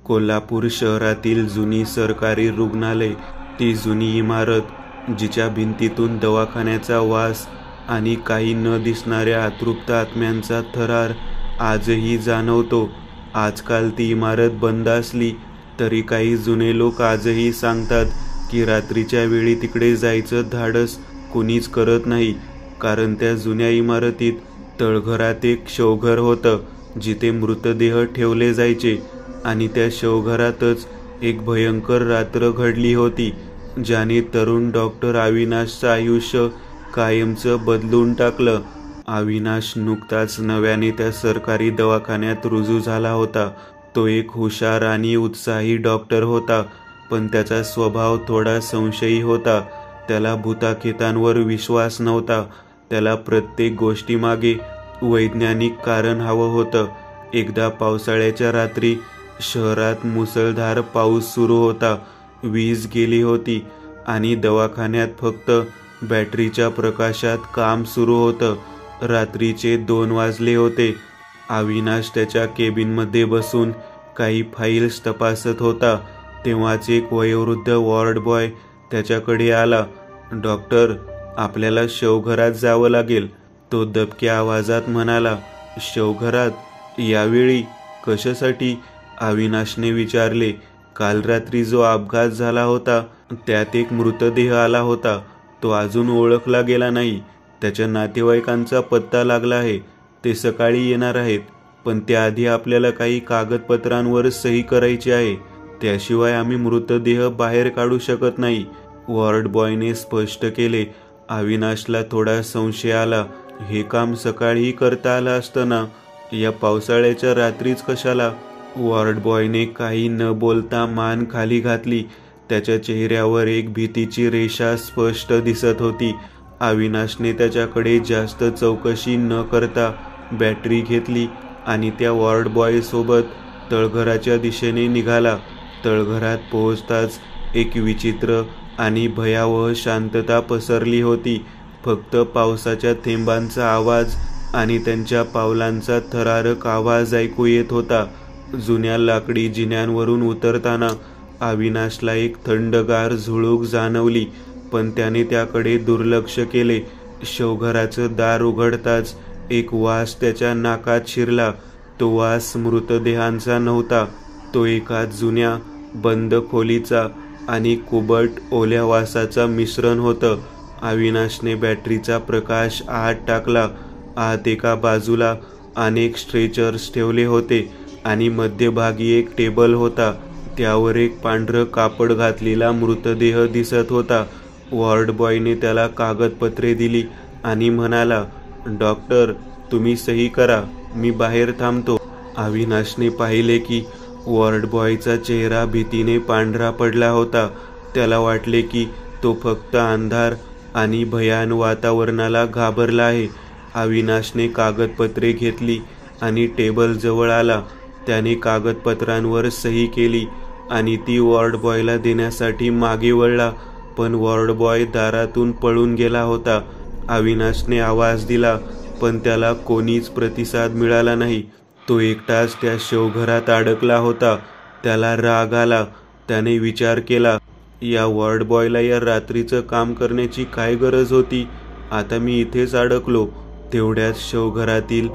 कोल्हापूर शहरातील जुनी सरकारी रुग्णालय, ती जुनी इमारत जिच्या भिंतीतून दवाखान्याचा वास आणि काही न दिसणाऱ्या अतृप्त आत्म्यांचा थरार आजही जाणवतो. आजकाल ती इमारत बंद असली तरी काही जुने लोक आजही सांगतात की रात्रीच्या वेळी तिकडे जायचं धाडस कुणीच करत नाही, कारण त्या जुन्या इमारतीत तळघरात एक शवघर होतं जिथे मृतदेह ठेवले जायचे आणि त्या शवघरातच एक भयंकर रात्र घडली होती ज्याने तरुण डॉक्टर अविनाशचं आयुष्य कायमचं बदलून टाकलं. अविनाश नुकताच नव्याने त्या सरकारी दवाखान्यात रुजू झाला होता. तो एक हुशार आणि उत्साही डॉक्टर होता, पण त्याचा स्वभाव थोडा संशयी होता. त्याला भूताखेतांवर विश्वास नव्हता. त्याला प्रत्येक गोष्टीमागे वैज्ञानिक कारण हवं होतं. एकदा पावसाळ्याच्या रात्री शहरात मुसळधार पाऊस सुरू होता. वीज गेली होती आणि दवाखान्यात फक्त बॅटरीच्या प्रकाशात काम सुरू होतं. रात्रीचे 2 वाजले होते. अविनाश त्याच्या केबिनमध्ये बसून काही फाईल्स तपासत होता. तेव्हाच एक वयोवृद्ध वॉर्ड बॉय त्याच्याकडे आला. "डॉक्टर, आपल्याला शवघरात जावं लागेल," तो दबक्या आवाजात म्हणाला. "शवघरात? यावेळी? कशासाठी?" अविनाशने विचारले. "काल रात्री जो अपघात झाला होता त्यात एक मृतदेह आला होता. तो अजून ओळखला गेला नाही. त्याच्या नातेवाईकांचा पत्ता लागला आहे. ते सकाळी येणार आहेत, पण त्याआधी आपल्याला काही कागदपत्रांवर सही करायची आहे. त्याशिवाय आम्ही मृतदेह बाहेर काढू शकत नाही," वॉर्ड बॉयने स्पष्ट केले. अविनाशला थोडा संशय आला. हे काम सकाळीही करता आलं असतं ना, या पावसाळ्याच्या रात्रीच कशाला? वॉर्ड बॉयने काही न बोलता मान खाली घातली. त्याच्या चेहऱ्यावर एक भीतीची रेषा स्पष्ट दिसत होती. अविनाशने त्याच्याकडे जास्त चौकशी न करता बॅटरी घेतली आणि त्या वॉर्ड बॉय सोबत तळघराच्या दिशेने निघाला. तळघरात पोहोचताच एक विचित्र आणि भयावह शांतता पसरली होती. फक्त पावसाच्या थेंबांचा आवाज आणि त्यांच्या पावलांचा थरारक आवाज ऐकू येत होता. जुन्या लाकडी जिन्यांवरून उतरताना अविनाशला एक थंडगार झुळूक जाणवली, पण त्याने त्याकडे दुर्लक्ष केले. शवघराचं दार उघडताच एक वास त्याच्या नाकात शिरला. तो वास मृतदेहांचा नव्हता. तो एका जुन्या बंद खोलीचा आणि कुबट ओल्या वासाचा मिश्रण होतं. अविनाशने बॅटरीचा प्रकाश आत टाकला. आत एका बाजूला अनेक स्ट्रेचर्स ठेवले होते आणि मध्यभागी एक टेबल होता. त्यावर एक पांढरं कापड घातलेला मृतदेह दिसत होता. वॉर्ड बॉयने त्याला कागदपत्रे दिली आणि म्हणाला, "डॉक्टर, तुम्ही सही करा, मी बाहेर थांबतो." अविनाशने पाहिले की वॉर्ड बॉयचा चेहरा भीतीने पांढरा पडला होता. त्याला वाटले की तो फक्त अंधार आणि भयान वातावरणाला घाबरला आहे. अविनाशने कागदपत्रे घेतली आणि टेबल जवळ आला. त्याने कागदपत्रांवर सही केली आणि ती वॉर्ड बॉयला देण्यासाठी मागे वळला, पण वॉर्ड बॉय दारातून पळून गेला होता. अविनाशने आवाज दिला, पण त्याला कोणीच प्रतिसाद मिळाला नाही. तो एकटाच त्या शवघरात अडकला होता. त्याला राग आला. त्याने विचार केला, या वॉर्ड बॉयला या रात्रीचं काम करण्याची काय गरज होती? आता मी इथेच अडकलो. तेवढ्याच शवघरातील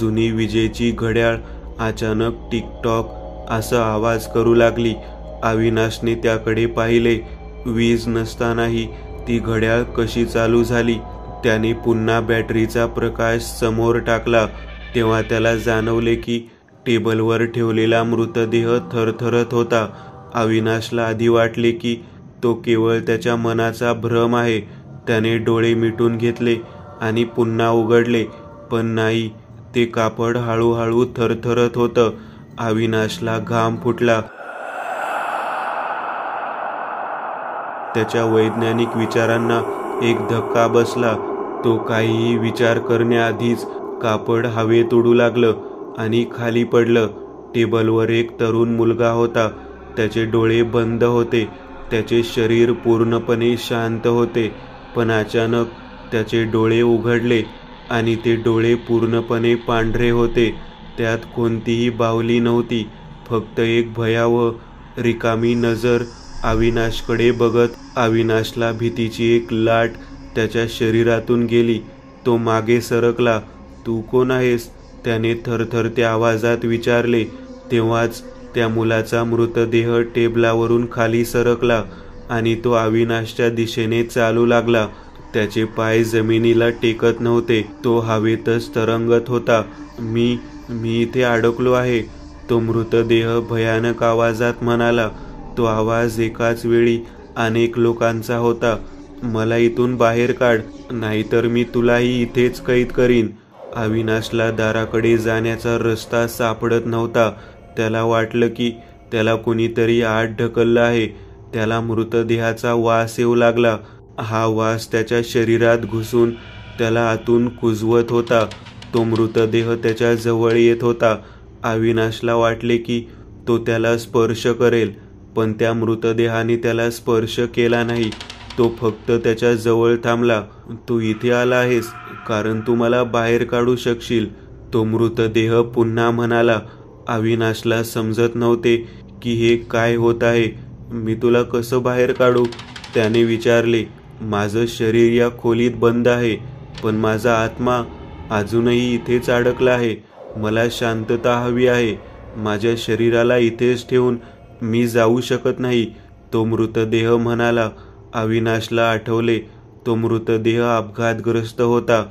जुनी विजेची घड्याळ अचानक टिकटॉक असा आवाज करू लागली. अविनाशने त्याकडे पाहिले. वीज नसतानाही ती घड्याळ कशी चालू झाली? त्याने पुन्हा बॅटरीचा प्रकाश समोर टाकला. तेव्हा त्याला जाणवले की टेबलवर ठेवलेला मृतदेह थरथरत होता. अविनाशला आधी वाटले की तो केवळ त्याच्या मनाचा भ्रम आहे. त्याने डोळे मिटून घेतले आणि पुन्हा उघडले, पण नाही, ते कापड हळूहळू थरथरत होतं. अविनाशला घाम फुटला. त्याच्या वैज्ञानिक विचारांना एक धक्का बसला. तो काहीही विचार करण्याआधीच कापड हवेत उडू लागलं आणि खाली पडलं. टेबलवर एक तरुण मुलगा होता. त्याचे डोळे बंद होते. त्याचे शरीर पूर्णपणे शांत होते, पण अचानक त्याचे डोळे उघडले आणि ते डोळे पूर्णपणे पांढरे होते. त्यात कोणतीही बाहुली नव्हती, फक्त एक भयावह रिकामी नजर अविनाशकडे बघत. अविनाशला भीतीची एक लाट त्याच्या शरीरातून गेली. तो मागे सरकला. तू कोण आहेस? त्याने थरथरत्या आवाजात विचारले. तेव्हाच त्या मुलाचा मृतदेह टेबलावरून खाली सरकला आणि तो अविनाशच्या दिशेने चालू लागला. त्याचे पाय जमिनीला टेकत नव्हते. तो हवेतच तरंगत होता. मी इथे अडकलो आहे, तो मृतदेह भयानक आवाजात म्हणाला. तो आवाज एकाच वेळी अनेक लोकांचा होता. मला इथून बाहेर काढ, नाहीतर मी तुलाही इथेच कैद करीन. अविनाशला दाराकडे जाण्याचा रस्ता सापडत नव्हता. त्याला वाटलं की त्याला कुणीतरी आत ढकललं आहे. त्याला मृतदेहाचा वास येऊ लागला. हा वास त्याच्या शरीरात घुसून त्याला आतून कुजवत होता. तो मृतदेह त्याच्या जवळ येत होता. अविनाशला वाटले की तो त्याला स्पर्श करेल, पण त्या मृतदेहाने त्याला स्पर्श केला नाही. तो फक्त त्याच्या जवळ थांबला. तू इथे आला आहेस कारण तू मला बाहेर काढू शकशील, तो मृतदेह पुन्हा म्हणाला. अविनाशला समजत नव्हते की हे काय होत आहे. मी तुला कसं बाहेर काढू? त्याने विचारले. माझं शरीर या खोलीत बंद आहे, पण माझा आत्मा अजूनही इथेच अडकला आहे. मला शांतता हवी आहे. माझ्या शरीराला इथेच ठेवून मी जाऊ शकत नाही, तो मृतदेह म्हणाला. अविनाशला आठवले, तो मृतदेह अपघातग्रस्त होता.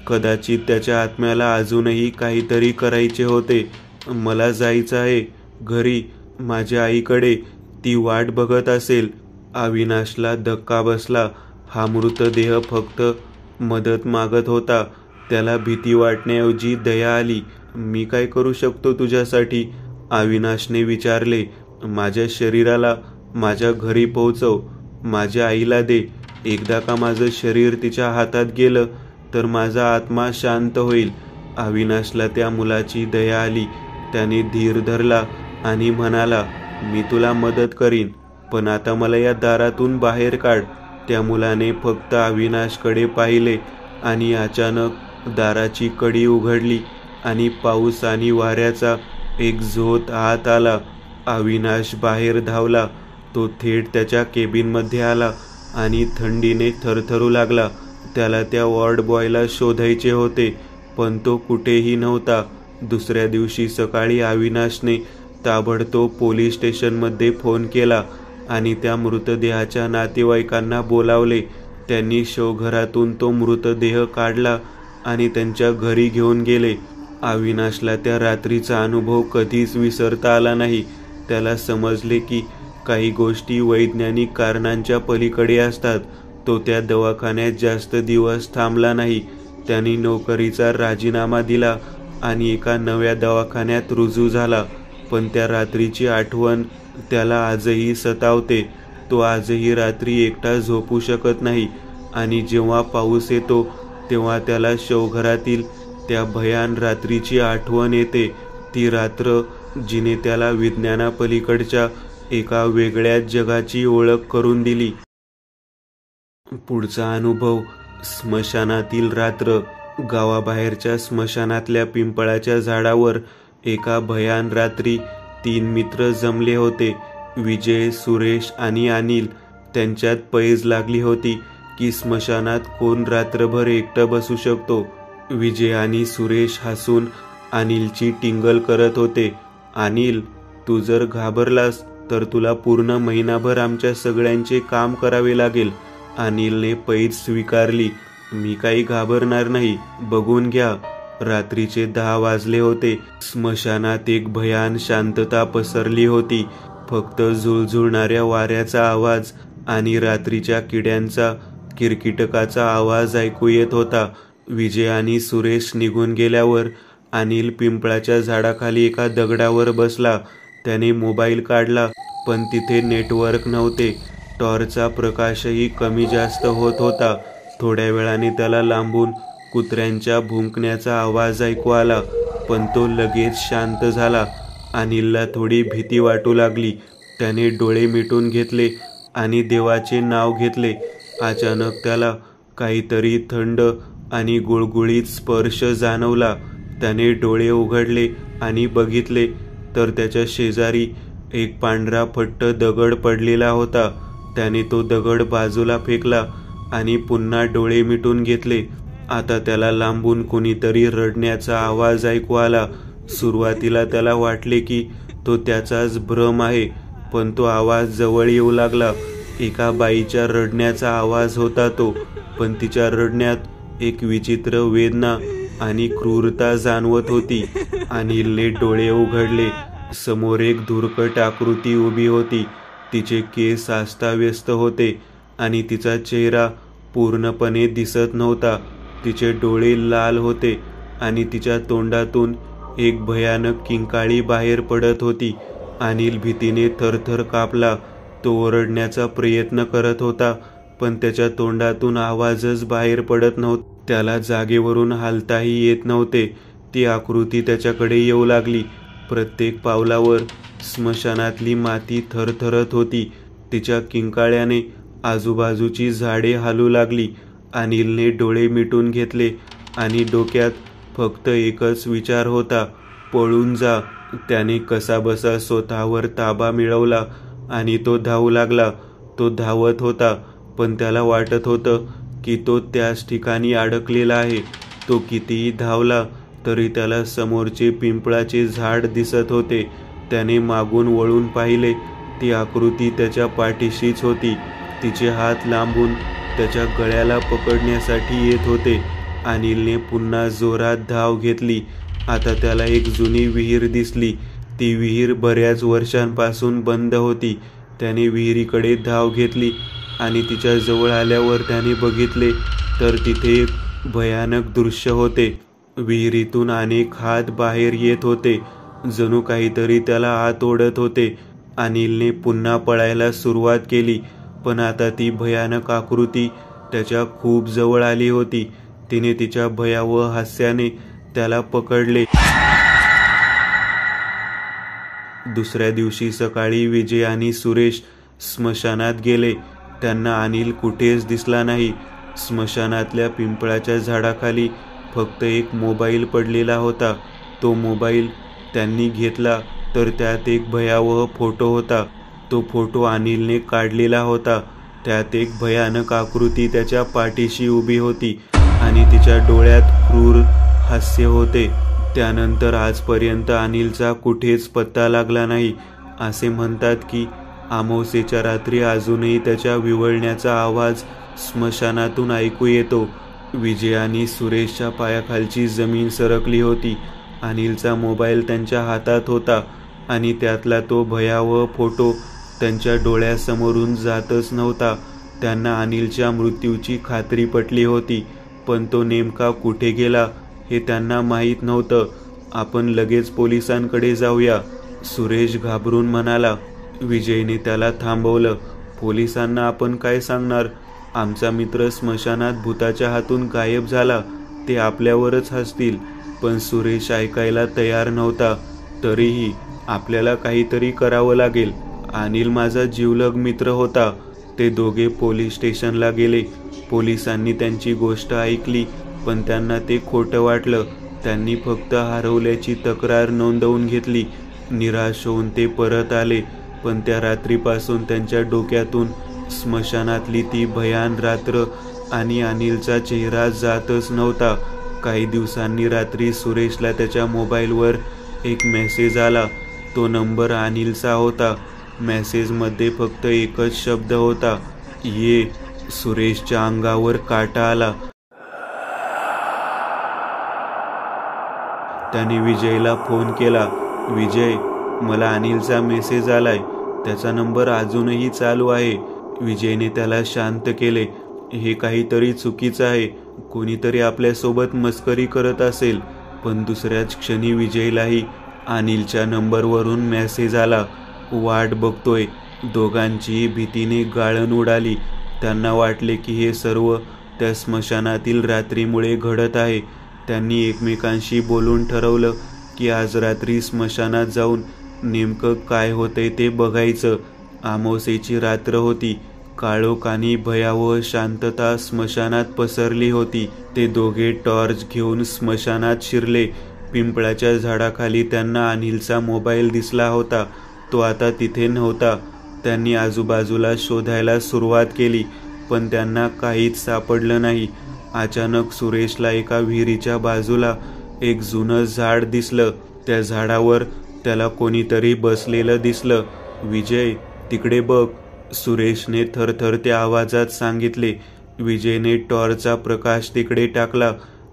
कदाचित त्याच्या आत्म्याला अजूनही काहीतरी करायचे होते. मला जायचं आहे घरी, माझ्या आईकडे. ती वाट बघत असेल. अविनाशला धक्का बसला. हा मृतदेह फक्त मदत मागत होता. त्याला भीती वाटण्याऐवजी दया आली. मी काय करू शकतो तुझ्यासाठी? अविनाशने विचारले. माझ्या शरीराला माझ्या घरी पोहोचव. माझ्या आईला दे. एकदा का माझं शरीर तिच्या हातात गेलं तर माझा आत्मा शांत होईल. अविनाशला त्या मुलाची दया आली. त्याने धीर धरला आणि म्हणाला, मी तुला मदत करीन, पण आता मला या दारातून बाहेर काढ. त्या मुलाने फक्त अविनाशकडे पाहिले आणि अचानक दाराची कडी उघडली आणि पाऊस आणि वाऱ्याचा एक झोत आत आला. अविनाश बाहेर धावला. तो थेट त्याच्या केबिनमध्ये आला आणि थंडीने थरथरू लागला. त्याला त्या वॉर्ड बॉयला शोधायचे होते, पण तो कुठेही नव्हता. दुसऱ्या दिवशी सकाळी अविनाशने ताबडतोब पोलीस स्टेशनमध्ये फोन केला आणि त्या मृतदेहाच्या नातेवाईकांना बोलावले. त्यांनी शवघरातून तो मृतदेह काढला आणि त्यांच्या घरी घेऊन गेले. अविनाशला त्या रात्रीचा अनुभव कधीच विसरता आला नाही. त्याला समजले की काही गोष्टी वैज्ञानिक कारणांच्या पलीकडे असतात. तो त्या दवाखान्यात जास्त दिवस थांबला नाही. त्यांनी नोकरीचा राजीनामा दिला आणि एका नव्या दवाखान्यात रुजू झाला. पण त्या रात्रीची आठवण त्याला आजही सतावते. तो आजही रात्री एकटा झोपू शकत नाही आणि जेव्हा पाऊस येतो तेव्हा त्याला शवघरातील त्या भयान रात्रीची आठवण येते. ती रात्र जिने त्याला विज्ञानापलीकडच्या एका वेगळ्याच जगाची ओळख करून दिली. पुढचा अनुभव. स्मशानातील रात्र. गावाबाहेरच्या स्मशानातल्या पिंपळाच्या झाडावर एका भयान रात्री 3 मित्र जमले होते. विजय, सुरेश आणि अनिल. त्यांच्यात पैज लागली होती की स्मशानात कोण रात्रभर एकटं बसू शकतो. विजय आणि सुरेश हसून अनिलची टिंगल करत होते. अनिल, तू जर घाबरलास तर तुला पूर्ण महिनाभर आमच्या सगळ्यांचे काम करावे लागेल. अनिलने पैज स्वीकारली. मी काही घाबरणार नाही, बघून घ्या. रात्रीचे 10 वाजले होते. स्मशानात एक भयान शांतता पसरली होती. फक्त झुळझुळणाऱ्या वाऱ्याचा आवाज आणि रात्रीच्या किड्यांचा किरकिटकाचा आवाज ऐकू येत होता. विजय आणि सुरेश निघून गेल्यावर अनिल पिंपळाच्या झाडाखाली एका दगडावर बसला. त्याने मोबाईल काढला, पण तिथे नेटवर्क नव्हते. टॉर्चचा प्रकाशही कमी जास्त होत होता. थोड्या वेळाने त्याला लांबून कुत्र्यांच्या भुंकण्याचा आवाज ऐकू आला, पण तो लगेच शांत झाला. अनिलला थोडी भीती वाटू लागली. त्याने डोळे मिटून घेतले आणि देवाचे नाव घेतले. अचानक त्याला काहीतरी थंड आणि गुळगुळीत स्पर्श जाणवला. त्याने डोळे उघडले आणि बघितले तर त्याच्या शेजारी एक पांढरा फट्ट दगड पडलेला होता. त्याने तो दगड बाजूला फेकला आणि पुन्हा डोळे मिटून घेतले. आता त्याला लांबून कुणीतरी रडण्याचा आवाज ऐकू आला. सुरुवातीला त्याला वाटले की तो त्याचाच भ्रम आहे, पण तो आवाज जवळ येऊ लागला. एका बाईच्या रडण्याचा आवाज होता तो, पण तिच्या रडण्यात एक विचित्र वेदना आणि क्रूरता जाणवत होती. अनिलने डोळे उघडले. समोर एक धुरकट आकृती उभी होती. तिचे केस अस्ताव्यस्त होते आणि तिचा चेहरा पूर्णपणे दिसत नव्हता. तिचे डोळे लाल होते आणि तिच्या तोंडातून एक भयानक किंकाळी बाहेर पडत होती. अनिल भीतीने थरथर कापला. तो ओरडण्याचा प्रयत्न करत होता, पण त्याच्या तोंडातून आवाजच बाहेर पडत नव्हता. त्याला जागेवरून हालताही येत नव्हते. ती आकृती त्याच्याकडे येऊ लागली. प्रत्येक पावलावर स्मशानातली माती थरथरत होती. तिच्या किंकाळ्याने आजूबाजूची झाडे हालू लागली. अनिलने डोळे मिटून घेतले आणि डोक्यात फक्त एकच विचार होता, पळून जा. त्याने कसाबसा स्वतःवर ताबा मिळवला आणि तो धावू लागला. तो धावत होता, पण त्याला वाटत होतं की तो त्याच ठिकाणी अडकलेला आहे. तो कितीही धावला तरी त्याला समोरचे पिंपळाचे झाड दिसत होते. त्याने मागून वळून पाहिले. ती आकृती त्याच्या पाठीशीच होती. तिचे हात लांबून त्याच्या गळ्याला पकडण्यासाठी येत होते. अनिलने पुन्हा जोरात धाव घेतली. आता त्याला एक जुनी विहीर दिसली. ती विहीर बऱ्याच वर्षांपासून बंद होती. त्याने विहिरीकडे धाव घेतली आणि तिच्या जवळ आल्यावर त्याने बघितले तर तिथे एक भयानक दृश्य होते. विहिरीतून अनेक हात बाहेर येत होते, जणू काहीतरी त्याला आत ओढत होते. अनिलने पुन्हा पळायला सुरुवात केली, पण आता ती भयानक आकृती त्याच्या खूप जवळ आली होती. तिने तिच्या भयावह हास्याने त्याला पकडले. दुसऱ्या दिवशी सकाळी विजय आणि सुरेश स्मशानात गेले. त्यांना अनिल कुठेच दिसला नाही. स्मशानातल्या पिंपळाच्या झाडाखाली फक्त एक मोबाईल पडलेला होता. तो मोबाईल त्यांनी घेतला तर त्यात एक भयावह फोटो होता. तो फोटो अनिलने काढलेला होता. त्यात एक भयानक आकृती त्याच्या पाठीशी उभी होती आणि तिच्या डोळ्यात क्रूर हास्य होते. त्यानंतर आजपर्यंत अनिलचा कुठेच पत्ता लागला नाही. असे म्हणतात की अमावास्येच्या रात्री अजूनही त्याच्या विव्हळण्याचा आवाज स्मशानातून ऐकू येतो. विजय आणि सुरेशच्या पायाखालची जमीन सरकली होती. अनिलचा मोबाईल त्यांच्या हातात होता आणि त्यातला तो भयावह फोटो त्यांच्या डोळ्यासमोरून जातच नव्हता. त्यांना अनिलच्या मृत्यूची खात्री पटली होती, पण तो नेमका कुठे गेला हे त्यांना माहीत नव्हतं. आपण लगेच पोलिसांकडे जाऊया, सुरेश घाबरून म्हणाला. विजयने त्याला थांबवलं. पोलिसांना आपण काय सांगणार? आमचा मित्र स्मशानात भूताच्या हातून गायब झाला. ते आपल्यावरच हसतील. पण सुरेश ऐकायला तयार नव्हता. तरीही आपल्याला काहीतरी करावं लागेल. अनिल माझा जिवलग मित्र होता. ते दोघे पोलीस स्टेशनला गेले. पोलिसांनी त्यांची गोष्ट ऐकली, पण त्यांना ते खोटं वाटलं. त्यांनी फक्त हरवल्याची तक्रार नोंदवून घेतली. निराश होऊन ते परत आले, पण त्या रात्रीपासून त्यांच्या डोक्यातून स्मशानातली ती भयान रात्र आणि अनिलचा चेहरा जातच नव्हता. काही दिवसांनी रात्री सुरेशला त्याच्या मोबाईलवर एक मेसेज आला. तो नंबर अनिलचा होता. मेसेजमध्ये फक्त एकच शब्द होता, ये. सुरेशच्या अंगावर काटा आला. त्याने विजयला फोन केला. विजय, मला अनिलचा मेसेज आलाय. त्याचा नंबर अजूनही चालू आहे. विजयने त्याला शांत केले. हे काहीतरी चुकीचं आहे. कोणीतरी आपल्यासोबत मस्करी करत असेल. पण दुसऱ्याच क्षणी विजयलाही अनिलच्या नंबरवरून मेसेज आला. वाट बघतोय. दोघांचीही भीतीने गाळण उडाली. त्यांना वाटले की हे सर्व त्या स्मशानातील रात्रीमुळे घडत आहे. त्यांनी एकमेकांशी बोलून ठरवलं की आज रात्री स्मशानात जाऊन नेमकं काय होतंय ते बघायचं. अमावास्येची रात्र होती. काळोख आणि भयावह शांतता स्मशानात पसरली होती. ते दोघे टॉर्च घेऊन स्मशानात शिरले. पिंपळाच्या झाडाखाली त्यांना अनिलचा मोबाईल दिसला होता. तो आता तिथे नव्हता. त्यांनी आजूबाजूला शोधायला सुरुवात केली, पण त्यांना काहीच सापडलं नाही. अचानक सुरेशला एका विहिरीच्या बाजूला एक जुनं झाड दिसलं. त्या झाडावर त्याला कोणीतरी बसलेलं दिसलं. विजय, तिकडे बघ, सुरेशने थरथरत्या आवाजात सांगितले. विजयने टॉर्चचा प्रकाश तिकडे टाकला.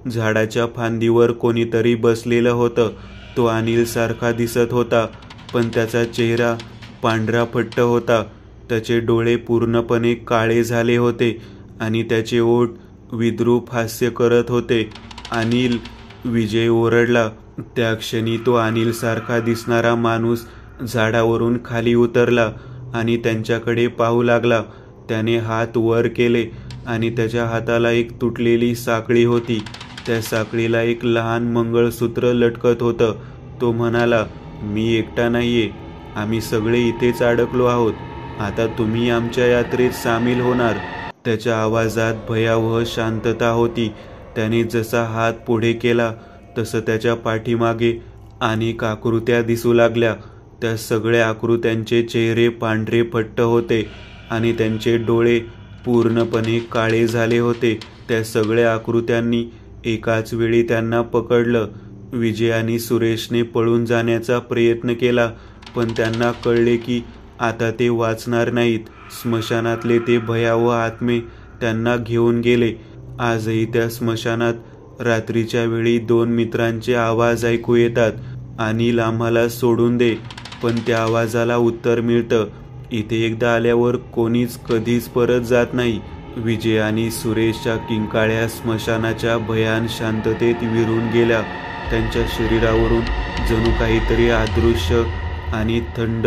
झाडाच्या फांदीवर कोणीतरी बसलेलं होतं. तो अनिल सारखा दिसत होता, पण त्याचा चेहरा पांढरा फट्ट होता. त्याचे डोळे पूर्णपणे काळे झाले होते आणि त्याचे ओठ विद्रूप हास्य करत होते. अनिल, विजय ओरडला. त्या क्षणी तो अनिल सारखा दिसणारा माणूस झाडावरून खाली उतरला आणि त्यांच्याकडे पाहू लागला. त्याने हात वर केले आणि त्याच्या हाताला एक तुटलेली साखळी होती. त्या साखळीला एक लहान मंगळसूत्र लटकत होतं. तो म्हणाला, मी एकटा नाहीये, आम्ही सगळे इथेच अडकलो आहोत. आता तुम्ही आमच्या यात्रेत सामील होणार. त्याच्या आवाजात भयावह शांतता होती. त्याने जसा हात पुढे केला तसं त्याच्या पाठीमागे अनेक आकृत्या दिसू लागल्या. त्या सगळ्या आकृत्यांचे चेहरे पांढरे फट्ट होते आणि त्यांचे डोळे पूर्णपणे काळे झाले होते. त्या सगळ्या आकृत्यांनी एकाच वेळी त्यांना पकडलं. विजय आणि सुरेशने पळून जाण्याचा प्रयत्न केला, पण त्यांना कळले की आता ते वाचणार नाहीत. स्मशानातले ते भयावह आत्मे त्यांना घेऊन गेले. आजही त्या स्मशानात रात्रीच्या वेळी 2 मित्रांचे आवाज ऐकू येतात. अनिल, आम्हाला सोडून दे. पण त्या आवाजाला उत्तर मिळतं, इथे एकदा आल्यावर कोणीच कधीच परत जात नाही. विजय आणि सुरेशच्या किंकाळ्या स्मशानाच्या भयान शांततेत विरून गेल्या. त्यांच्या शरीरावरून जणू काहीतरी अदृश्य आणि थंड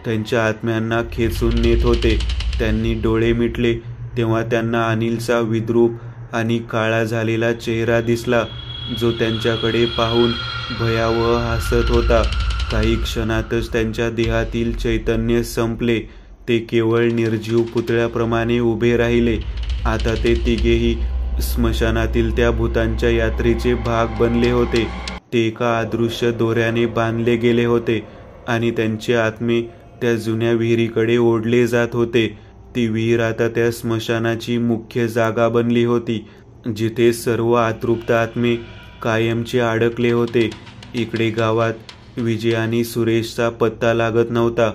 त्यांच्या आत्म्यांना खेचून नेत होते. त्यांनी डोळे मिटले तेव्हा त्यांना अनिलचा विद्रूप आणि काळा झालेला चेहरा दिसला, जो त्यांच्याकडे पाहून भयावह हसत होता. काही क्षणातच त्यांच्या देहातील चैतन्य संपले. ते केवळ निर्जीव पुतळ्याप्रमाणे उभे राहिले. आता ते तिघेही स्मशानातील त्या भूतांच्या यात्रेचे भाग बनले होते. ते एका अदृश्य दोऱ्याने बांधले गेले होते आणि त्यांचे आत्मे त्या जुन्या विहिरीकडे ओढले जात होते. ती विहीर आता त्या स्मशानाची मुख्य जागा बनली होती, जिथे सर्व अतृप्त आत्मे कायमचे अडकले होते. इकडे गावात विजय आणि सुरेशचा पत्ता लागत नव्हता.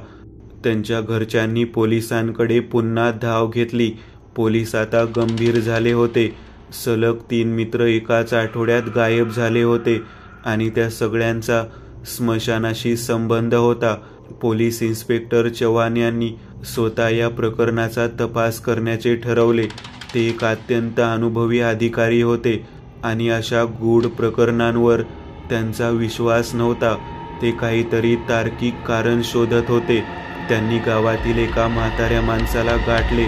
त्यांच्या घरच्यांनी पोलिसांकडे पुन्हा धाव घेतली. पोलीस आता गंभीर झाले होते. सलग 3 मित्र एकाच आठवड्यात गायब झाले होते आणि त्या सगळ्यांचा स्मशानाशी संबंध होता. पोलीस इन्स्पेक्टर चव्हाण यांनी स्वतः या प्रकरणाचा तपास करण्याचे ठरवले. ते एक अत्यंत अनुभवी अधिकारी होते आणि अशा गूढ प्रकरणांवर त्यांचा विश्वास नव्हता. ते काहीतरी तार्किक कारण शोधत होते. त्यांनी गावातील एका म्हाताऱ्या माणसाला गाठले,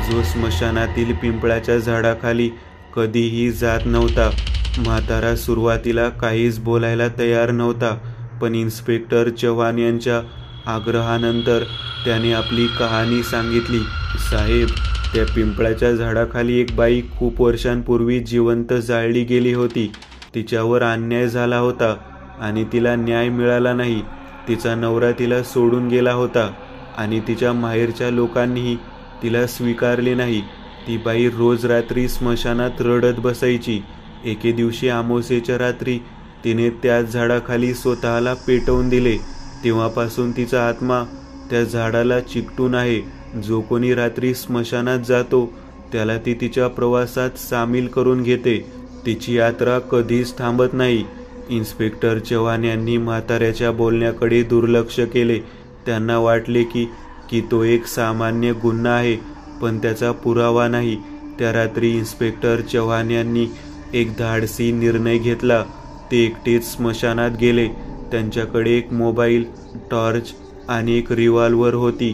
जो स्मशानातील पिंपळाच्या झाडाखाली कधीही जात नव्हता. म्हातारा सुरुवातीला काहीच बोलायला तयार नव्हता, पण इन्स्पेक्टर चव्हाण यांच्या आग्रहानंतर त्याने आपली कहाणी सांगितली. साहेब, त्या पिंपळाच्या झाडाखाली एक बाई खूप वर्षांपूर्वी जिवंत जाळली गेली होती. तिच्यावर अन्याय झाला होता आणि तिला न्याय मिळाला नाही. तिचा नवरा तिला सोडून गेला होता आणि तिच्या माहेरच्या लोकांनीही तिला स्वीकारले नाही. ती बाई रोज रात्री स्मशानात रडत बसायची. एके दिवशी अमावास्येच्या रात्री तिने त्याच झाडाखाली स्वतःला पेटवून दिले. तेव्हापासून तिचा आत्मा त्या झाडाला चिकटून आहे. जो कोणी रात्री स्मशानात जातो त्याला ती तिच्या प्रवासात सामील करून घेते. तिची यात्रा कधीच थांबत नाही. इन्स्पेक्टर चव्हाण यांनी म्हाताऱ्याच्या बोलण्याकडे दुर्लक्ष केले. त्यांना वाटले की तो एक सामान्य गुन्हा आहे, पण त्याचा पुरावा नाही. त्या रात्री इन्स्पेक्टर चव्हाण यांनी एक धाडसी निर्णय घेतला. ते एकटेच स्मशानात गेले. त्यांच्याकडे एक मोबाईल, टॉर्च आणि एक रिव्हॉल्वर होती.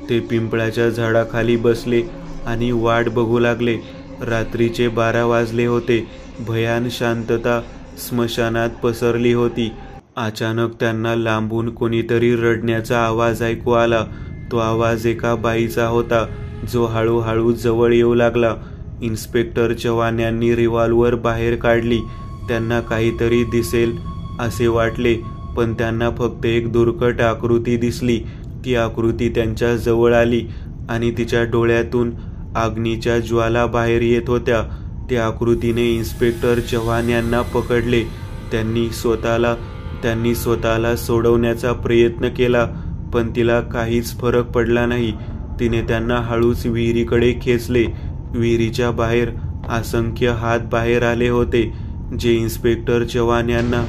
ते पिंपळाच्या झाडाखाली बसले आणि वाट बघू लागले. रात्रीचे 12 वाजले होते. भयान शांतता स्मशानात पसरली होती. अचानक त्यांना लांबून कोणीतरी रडण्याचा आवाज ऐकू आला. तो आवाज एका बाईचा होता, जो हळूहळू जवळ येऊ लागला. इन्स्पेक्टर चव्हाण यांनी रिव्हॉल्वर बाहेर काढली. त्यांना काहीतरी दिसेल असे वाटले, पण त्यांना फक्त एक धुरकट आकृती दिसली. ती आकृती त्यांच्या जवळ आली आणि तिच्या डोळ्यातून अग्नीच्या ज्वाला बाहेर येत होत्या. त्या आकृतीने इन्स्पेक्टर चव्हाण यांना पकडले. त्यांनी स्वतःला सोडवण्याचा प्रयत्न केला, पण तिला काहीच फरक पडला नाही. तिने त्यांना हळूच विहिरीकडे खेचले. विहिरीच्या बाहेर असंख्य हात बाहेर आले होते, जे इन्स्पेक्टर चव्हाण यांना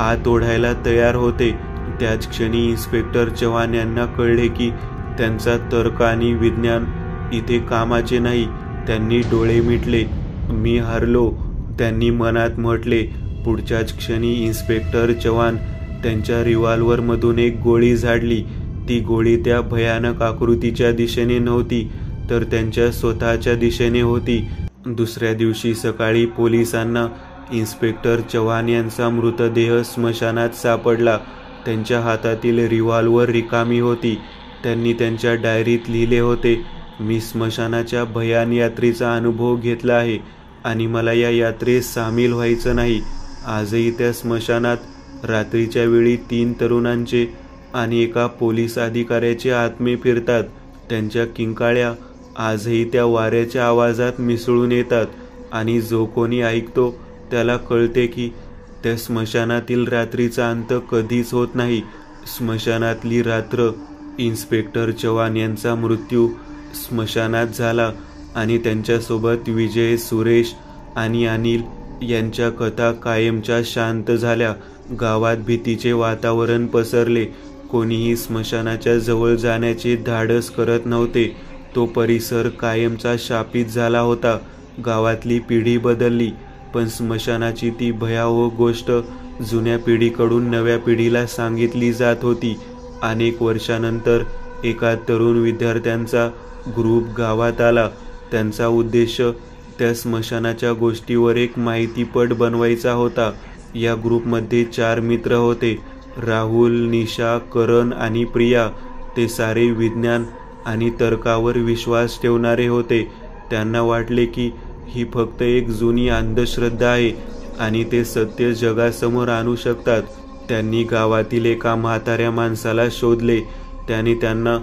आत ओढायला तयार होते. त्याच क्षणी इन्स्पेक्टर चव्हाण यांना कळले की त्यांचा तर्क आणि विज्ञान इथे कामाचे नाही. त्यांनी डोळे मिटले. मी हरलो, त्यांनी मनात म्हटले. पुढच्याच क्षणी इन्स्पेक्टर चव्हाण त्यांच्या रिव्हॉल्व्हरमधून एक गोळी झाडली. ती गोळी त्या भयानक आकृतीच्या दिशेने नव्हती, तर त्यांच्या स्वतःच्या दिशेने होती. दुसऱ्या दिवशी सकाळी पोलिसांना इन्स्पेक्टर चव्हाण यांचा मृतदेह स्मशानात सापडला. त्यांच्या हातातील रिव्हॉल्व्हर रिकामी होती. त्यांनी त्यांच्या डायरीत लिहिले होते, मी स्मशानाच्या भयान यात्रेचा अनुभव घेतला आहे आणि मला या यात्रेत सामील व्हायचं नाही. आजही त्या स्मशानात रात्रीच्या वेळी 3 तरुणांचे आणि एका पोलीस अधिकाऱ्याचे आत्मे फिरतात. त्यांच्या किंकाळ्या आजही त्या वाऱ्याच्या आवाजात मिसळून येतात आणि जो कोणी ऐकतो त्याला कळते की त्या स्मशानातील रात्रीचा अंत कधीच होत नाही. स्मशानातली रात्र. इन्स्पेक्टर चव्हाण यांचा मृत्यू स्मशानात झाला आणि त्यांच्यासोबत विजय, सुरेश आणि अनिल यांच्या कथा कायमच्या शांत झाल्या. गावात भीतीचे वातावरण पसरले. कोणीही स्मशानाच्या जवळ जाण्याचे धाडस करत नव्हते. तो परिसर कायमचा शापित झाला होता. गावातली पिढी बदलली, पण स्मशानाची ती भयावह गोष्ट जुन्या पिढीकडून नव्या पिढीला सांगितली जात होती. अनेक वर्षानंतर एका तरुण विद्यार्थ्यांचा ग्रुप गावात आला. त्यांचा उद्देश त्या स्मशानाच्या गोष्टीवर एक माहितीपट बनवायचा होता. या ग्रुपमध्ये 4 मित्र होते, राहुल, निशा, करण आणि प्रिया. ते सारे विज्ञान आणि तर्कावर विश्वास ठेवणारे होते. त्यांना वाटले की ही फक्त एक जुनी अंधश्रद्धा आहे आणि ते सत्य जगासमोर आणू शकतात. त्यांनी गावातील एका म्हाताऱ्या माणसाला शोधले. त्याने त्यांना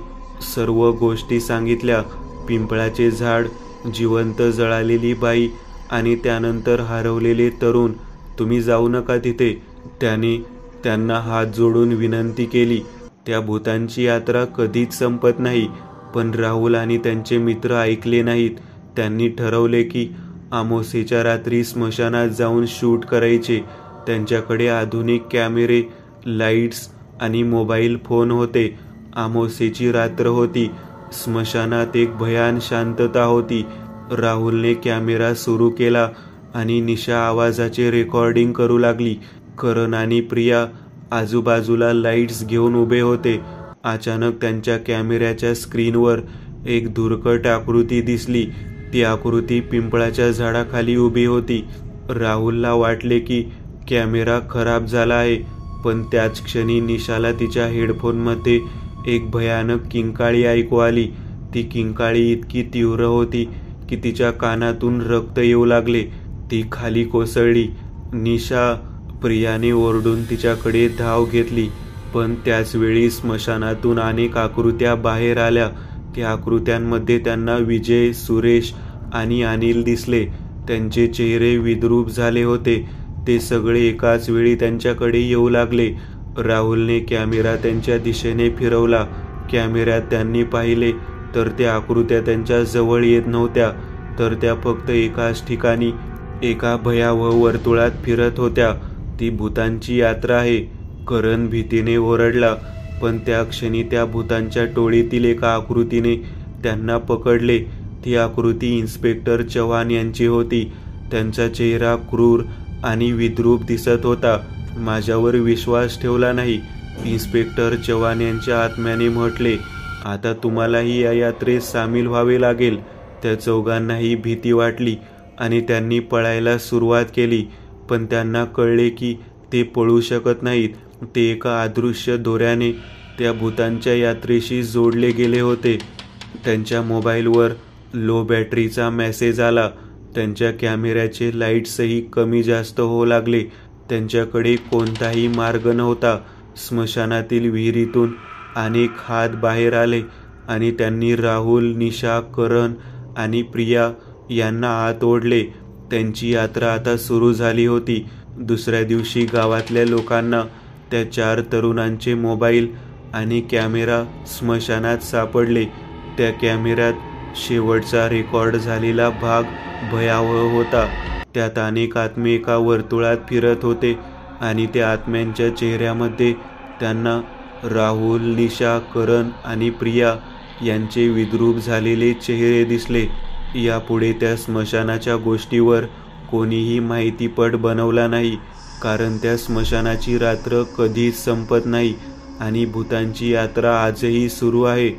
सर्व गोष्टी सांगितल्या. पिंपळाचे झाड, जिवंत जळालेली बाई आणि त्यानंतर हरवलेले तरुण. तुम्ही जाऊ नका तिथे, त्याने त्यांना हात जोडून विनंती केली. त्या भूतांची यात्रा कधीच संपत नाही. पण राहुल आणि त्यांचे मित्र ऐकले नाहीत. त्यांनी ठरवले की अमावास्येच्या रात्री स्मशानात जाऊन शूट करायचे. त्यांच्याकडे आधुनिक कॅमेरे, लाईट्स आणि मोबाईल फोन होते. अमावास्येची रात्र होती. स्मशानात एक भयान शांतता होती. राहुलने कॅमेरा सुरू केला आणि निशा आवाजाचे रेकॉर्डिंग करू लागली. करण आणि प्रिया आजूबाजूला लाईट्स घेऊन उभे होते. अचानक त्यांच्या कॅमेऱ्याच्या स्क्रीनवर एक धुरकट आकृती दिसली. ती आकृती पिंपळाच्या झाडाखाली उभी होती. राहुलला वाटले की कॅमेरा खराब झाला आहे, पण त्याच क्षणी निशाला तिच्या हेडफोनमध्ये एक भयानक किंकाळी ऐकू आली. ती किंकाळी इतकी तीव्र होती की तिच्या कानातून रक्त येऊ लागले. ती खाली कोसळली. निशा, प्रियाने ओरडून तिच्याकडे धाव घेतली, पण त्याच वेळी स्मशानातून अनेक आकृत्या बाहेर आल्या. त्या आकृत्यांमध्ये त्यांना विजय, सुरेश आणि अनिल दिसले. त्यांचे चेहरे विद्रूप झाले होते. ते सगळे एकाच वेळी त्यांच्याकडे येऊ लागले. राहुलने कॅमेरा त्यांच्या दिशेने फिरवला. कॅमेऱ्यात त्यांनी पाहिले तर त्या आकृत्या त्यांच्या जवळ येत नव्हत्या, तर त्या फक्त एकाच ठिकाणी एका भयावह वर्तुळात फिरत होत्या. ती भूतांची यात्रा आहे, करण भीतीने ओरडला. पण त्या क्षणी त्या भूतांच्या टोळीतील एका आकृतीने त्यांना पकडले. ती आकृती इन्स्पेक्टर चव्हाण यांची होती. त्यांचा चेहरा क्रूर आणि विद्रूप दिसत होता. माझ्यावर विश्वास ठेवला नाही, इन्स्पेक्टर चव्हाण यांच्या आत्म्याने म्हटले. आता तुम्हालाही या यात्रेत सामील व्हावे लागेल. त्या चौघांनाही भीती वाटली आणि त्यांनी पळायला सुरुवात केली. पण त्यांना कळले की ते पळू शकत नाहीत. ते एका अदृश्य दोऱ्याने त्या भूतांच्या यात्रेशी जोडले गेले होते. त्यांच्या मोबाईलवर लो बॅटरीचा मेसेज आला. त्यांच्या कॅमेऱ्याचे लाईट्सही कमी जास्त होऊ लागले. त्यांच्याकडे कोणताही मार्ग नव्हता. स्मशानातील विहिरीतून अनेक हात बाहेर आले आणि त्यांनी राहुल, निशा, करण आणि प्रिया यांना आत ओढले. त्यांची यात्रा आता सुरू झाली होती. दुसऱ्या दिवशी गावातल्या लोकांना त्या 4 तरुणांचे मोबाईल आणि कॅमेरा स्मशानात सापडले. त्या कॅमेऱ्यात शेवटचा रेकॉर्ड झालेला भाग भयावह होता. त्यात अनेक आत्मे एका वर्तुळात फिरत होते आणि त्या आत्म्यांच्या चेहऱ्यामध्ये त्यांना राहुल, निशा, करण आणि प्रिया यांचे विद्रूप झालेले चेहरे दिसले. यापुढे त्या स्मशानाच्या गोष्टीवर कोणीही माहितीपट बनवला नाही, कारण त्या स्मशानाची रात्र कधीच संपत नाही आणि भूतांची यात्रा आजही सुरू आहे.